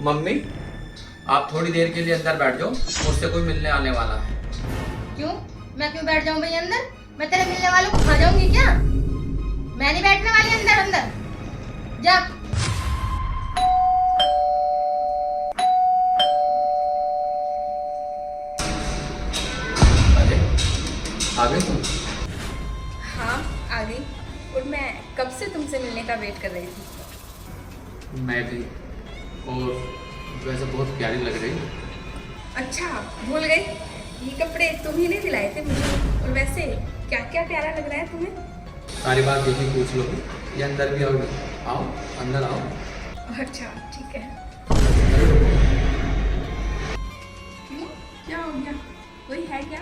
Mummy, आप थोड़ी देर के लिए अंदर बैठ जाओ, मुझसे कोई मिलने आने वाला है। क्यों? मैं क्यों बैठ जाऊं भाई अंदर? मैं तेरे मिलने वालों को खा जाऊंगी क्या? मैं नहीं बैठने वाली अंदर। अंदर जा। अरे आ गई तुम? हाँ आ गई। और मैं कब से तुमसे मिलने का वेट कर रही थी। मैं भी। और वैसे बहुत प्यारी लग रही है। अच्छा भूल गई, ये कपड़े तुम ही नहीं दिलाए थे मुझे। और वैसे क्या क्या प्यारा लग रहा है तुम्हें। सारी बात यही पूछ लो, ये अंदर भी आओगे? आओ, अंदर आओ। अच्छा ठीक है। क्यों, क्या हो गया? कोई है क्या?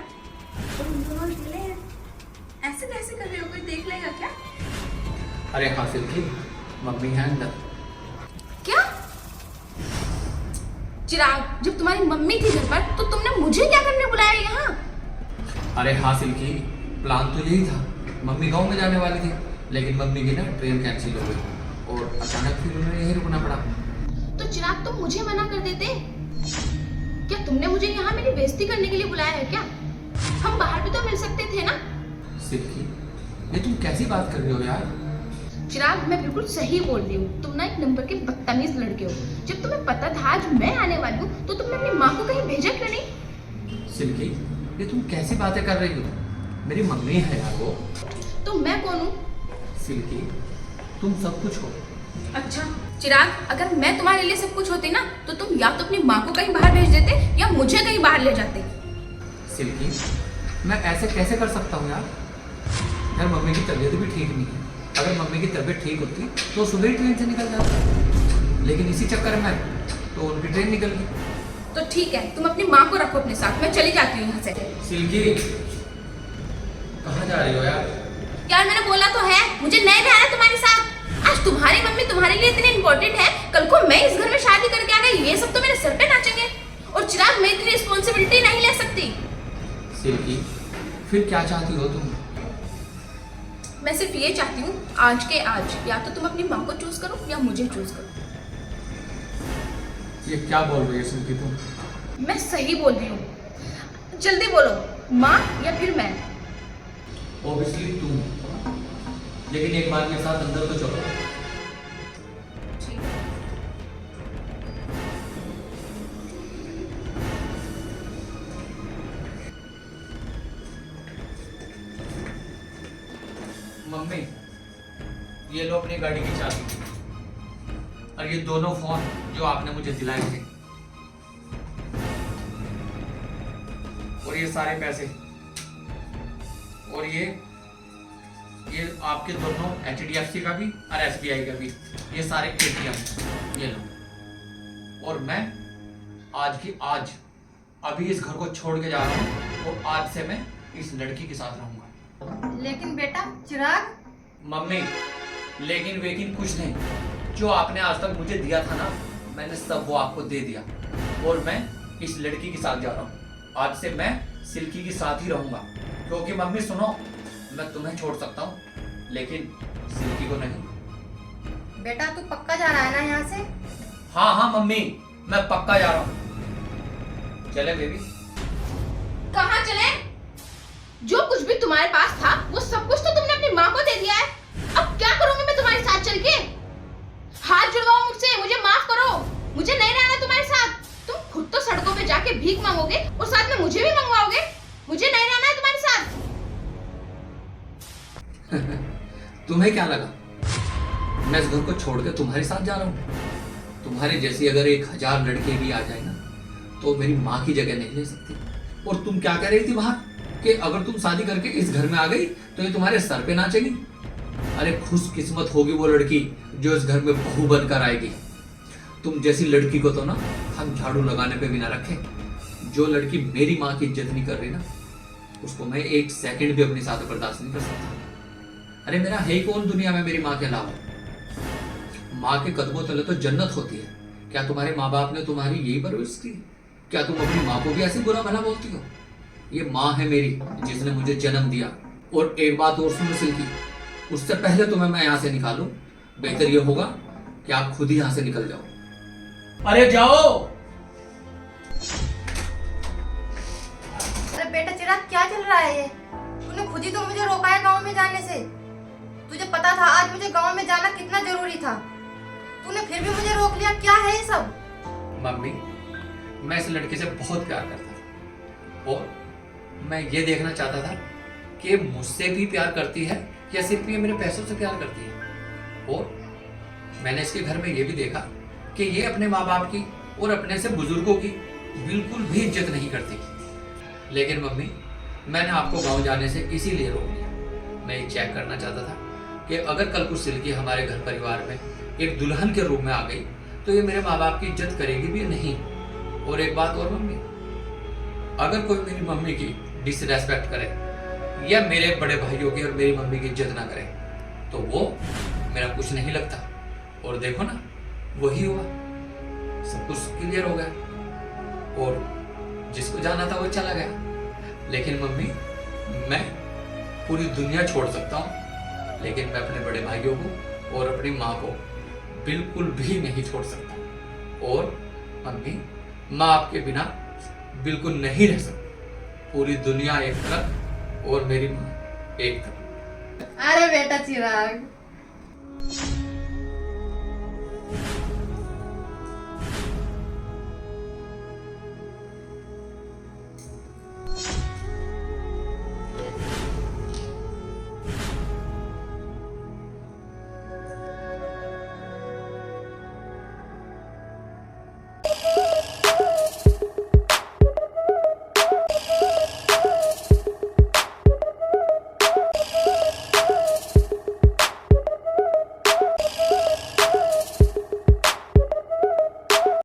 तुम दोनों मिले हैं, ऐसे कैसे कर रहे हो? कोई देख लेगा क्या? अरे हासिल की मम्मी है अंदर। क्या चिराग, जब तुम्हारी मम्मी थी घर पर तो तुमने मुझे क्या करने बुलाया यहाँ? अरे हासिल की प्लान तो यही था, मम्मी गांव में जाने वाली थी, लेकिन मम्मी की ना ट्रेन कैंसिल हो गई और अचानक फिर उन्हें यहीं रुकना पड़ा। तो चिराग तुम मुझे मना कर देते। क्या तुमने मुझे यहाँ मेरी बेइज्जती करने के लिए बुलाया है क्या? हम बाहर भी तो मिल सकते थे ना। सिल्की, ये तुम कैसी बात कर रही हो यार? चिराग मैं बिल्कुल सही बोल रही हूँ, तुम ना एक नंबर के बदतमीज लड़के हो। जब तुम्हें पता था आज मैं आने वाली हूँ तो तुमने अपनी माँ को कहीं भेजा क्यों नहीं? सिल्की, ये तुम कैसी बातें कर रही हो? मेरी मम्मी है यार वो। तो मैं कौन हूँ? सिल्की, तुम सब कुछ हो। अच्छा चिराग, अगर मैं तुम्हारे लिए सब कुछ होती ना तो तुम या तो अपनी माँ को कहीं बाहर भेज देते या मुझे कहीं बाहर ले जाते। सिल्की, मैं ऐसे कैसे कर सकता हूँ यार? यार मम्मी की तबीयत भी ठीक नहीं है, अगर मम्मी की तबीयत ठीक होती तो सुबह ही ट्रेन से निकल जाता, लेकिन इसी चक्कर में तो उनकी ट्रेन निकल गई। तो ठीक है, तुम अपनी माँ को रखो अपने साथ, मैं चली जाती हूँ यहाँ से। सिल्की, कहाँ जा रही हो यार? यार मैंने बोला तो है, मुझे नहीं रहना तुम्हारे साथ। आज तुम्हारी मम्मी तुम्हारे लिए इतनी इम्पोर्टेंट है, कल को मैं इस घर में शादी करके आ गई, ये सब तो मेरे सर पे नाचेंगे। और चिराग, मैं इतनी रिस्पॉन्सिबिलिटी नहीं ले सकती। सिल्की, फिर क्या चाहती हो तुम? मैं सिर्फ ये चाहती हूँ आज के आज या तो तुम अपनी माँ को चूज करो या मुझे चूज करो। ये क्या बोल रही है सिल्की तुम? मैं सही बोल रही हूँ, जल्दी बोलो, माँ या फिर मैं। ऑब्वियसली तुम, लेकिन एक बार मेरे साथ अंदर तो चलो। ठीक है। मम्मी, ये लो अपनी गाड़ी की चाबी और ये दोनों फोन जो आपने मुझे दिलाए थे, और ये सारे पैसे, और ये आपके दोनों HDFC का भी और SBI का भी, ये सारे ATM, ये लो। और मैं आज की आज अभी इस घर को छोड़ के जा रहा हूँ और आज से मैं इस लड़की के साथ रहूंगा। लेकिन बेटा चिराग। मम्मी, लेकिन वेकिन कुछ नहीं, जो आपने आज तक मुझे दिया था ना, मैंने सब वो आपको दे दिया और मैं इस लड़की के साथ जा रहा हूँ। आज से मैं सिल्की के साथ ही रहूंगा, क्योंकि मम्मी सुनो, मैं तुम्हें छोड़ सकता हूँ लेकिन सिल्की को नहीं। बेटा तू पक्का जा रहा है ना यहाँ से? हाँ हाँ मम्मी, मैं पक्का जा रहा हूँ। चले बेबी? कहाँ चले? जो कुछ भी तुम्हारे पास था वो सब कुछ तो तुमने अपनी माँ को दे दिया है। अब क्या करूंगी मैं तुम्हारे साथ चल के? हाथ जुड़वाओ मुझसे, मुझे माफ करो, मुझे नहीं रहना तुम्हारे साथ। तुम खुद तो सड़कों पे जाके भीख मांगोगे और साथ में मुझे भी मंगवाओगे। मुझे नहीं रहना है तुम्हारे साथ। तुम्हें क्या लगा मैं इस घर को छोड़ के तुम्हारे साथ जा रहा हूँ? तुम्हारी जैसी अगर 1000 लड़के भी आ जाए ना तो मेरी माँ की जगह नहीं ले सकती। और तुम क्या कह रही थी बाहर कि अगर तुम शादी करके इस घर में आ गई तो ये तुम्हारे सर पे नाचेगी? अरे खुशकिस्मत होगी वो लड़की जो इस घर में बहू बनकर आएगी। तुम जैसी लड़की को तो ना हम झाड़ू लगाने पे भी ना रखे। जो लड़की मेरी माँ की इज्जत नहीं कर रही ना, उसको मैं 1 सेकंड भी अपने साथ बर्दाश्त नहीं कर सकता। अरे मेरा है कौन दुनिया में मेरी माँ के अलावा? माँ के कदमों तले तो जन्नत होती है। क्या तुम्हारे माँ बाप ने तुम्हारी यही परवरिश की? क्या तुम अपनी माँ को भी ऐसे बुरा भला बोलती हो? ये माँ है मेरी जिसने मुझे जन्म दिया। और एक बात और सुनो सिल्की, उससे पहले तुम्हें मैं यहाँ से निकालूं, बेहतर ये होगा कि आप खुद ही यहाँ से निकल जाओ। अरे जाओ। अरे बेटा चिराग, क्या चल रहा है ये? तूने खुद ही तो मुझे रोका है गांव में जाने से। तुझे पता था आज मुझे गांव में जाना कितना जरूरी था, तूने फिर भी मुझे रोक लिया। क्या है ये सब? मम्मी, मैं इस लड़के से बहुत प्यार करता था और मैं ये देखना चाहता था कि मुझसे भी प्यार करती है या सिर्फ ये मेरे पैसों से प्यार करती है। और मैंने इसके घर में ये भी देखा कि ये अपने माँ बाप की और अपने से बुजुर्गों की बिल्कुल भी इज्जत नहीं करती। लेकिन मम्मी, मैंने आपको गांव जाने से इसीलिए रोक लिया। मैं ये चेक करना चाहता था कि अगर कल को सिल्की हमारे घर परिवार में एक दुल्हन के रूप में आ गई तो ये मेरे माँ बाप की इज्जत करेगी भी नहीं। और एक बात और मम्मी, अगर कोई मेरी मम्मी की डिसरेस्पेक्ट करे या मेरे बड़े भाइयों की और मेरी मम्मी की इज्जत ना करे तो वो मेरा कुछ नहीं लगता। और देखो ना, वही हुआ, सब कुछ क्लियर हो गया और जिसको जाना था वो चला गया। लेकिन मम्मी, मैं पूरी दुनिया छोड़ सकता हूँ लेकिन मैं अपने बड़े भाइयों को और अपनी माँ को बिल्कुल भी नहीं छोड़ सकता। और मम्मी, माँ आपके बिना बिल्कुल नहीं रह सकती। पूरी दुनिया एक तरफ और मेरी माँ एक तरफ। अरे बेटा चिराग,